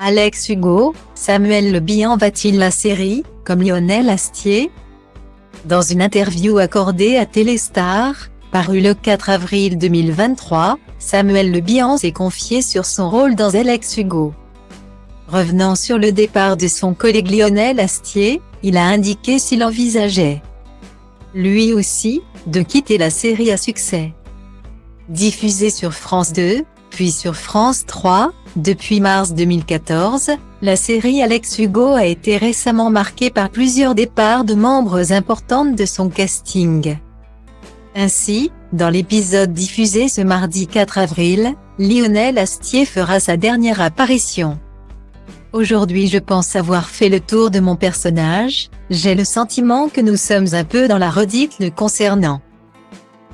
Alex Hugo, Samuel Le Bihan va-t-il la série, comme Lionel Astier? Dans une interview accordée à Téléstar, parue le 4 avril 2023, Samuel Le Bihan s'est confié sur son rôle dans Alex Hugo. Revenant sur le départ de son collègue Lionel Astier, il a indiqué s'il envisageait, lui aussi, de quitter la série à succès. Diffusée sur France 2, puis sur France 3, depuis mars 2014, la série Alex Hugo a été récemment marquée par plusieurs départs de membres importants de son casting. Ainsi, dans l'épisode diffusé ce mardi 4 avril, Lionel Astier fera sa dernière apparition. Aujourd'hui, je pense avoir fait le tour de mon personnage, j'ai le sentiment que nous sommes un peu dans la redite le concernant.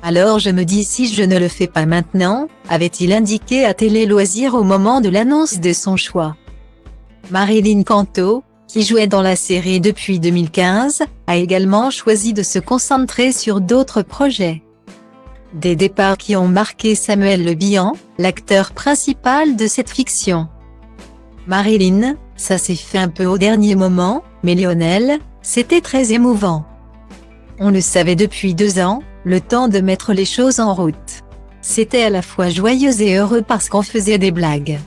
Alors je me dis si je ne le fais pas maintenant, avait-il indiqué à Télé Loisirs au moment de l'annonce de son choix. Marilyn Canto, qui jouait dans la série depuis 2015, a également choisi de se concentrer sur d'autres projets. Des départs qui ont marqué Samuel Le Bihan, l'acteur principal de cette fiction. Marilyn, ça s'est fait un peu au dernier moment, mais Lionel, c'était très émouvant. On le savait depuis 2 ans, le temps de mettre les choses en route. C'était à la fois joyeux et heureux parce qu'on faisait des blagues.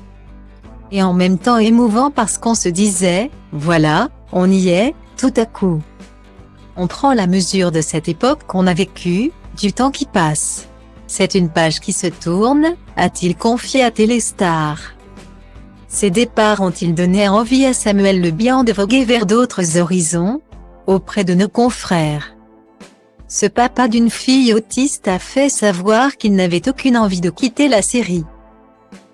Et en même temps émouvant parce qu'on se disait, voilà, on y est, tout à coup. On prend la mesure de cette époque qu'on a vécue, du temps qui passe. C'est une page qui se tourne, a-t-il confié à Téléstar. Ces départs ont-ils donné envie à Samuel Le Bihan de voguer vers d'autres horizons, auprès de nos confrères? Ce papa d'une fille autiste a fait savoir qu'il n'avait aucune envie de quitter la série.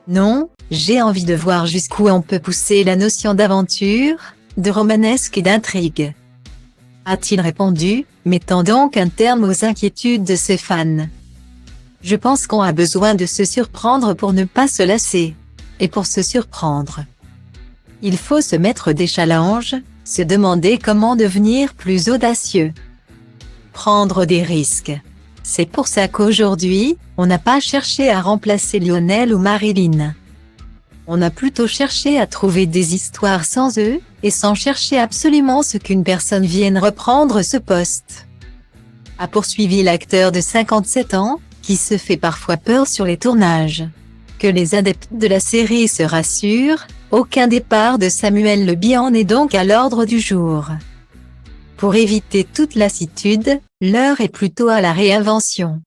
Non, j'ai envie de voir jusqu'où on peut pousser la notion d'aventure, de romanesque et d'intrigue, a-t-il répondu, mettant donc un terme aux inquiétudes de ses fans. Je pense qu'on a besoin de se surprendre pour ne pas se lasser. Et pour se surprendre, il faut se mettre des challenges, se demander comment devenir plus audacieux. Prendre des risques. C'est pour ça qu'aujourd'hui, on n'a pas cherché à remplacer Lionel ou Marilyn. On a plutôt cherché à trouver des histoires sans eux, et sans chercher absolument ce qu'une personne vienne reprendre ce poste. A poursuivi l'acteur de 57 ans, qui se fait parfois peur sur les tournages. Que les adeptes de la série se rassurent, aucun départ de Samuel Le Bihan n'est donc à l'ordre du jour. Pour éviter toute lassitude, l'heure est plutôt à la réinvention.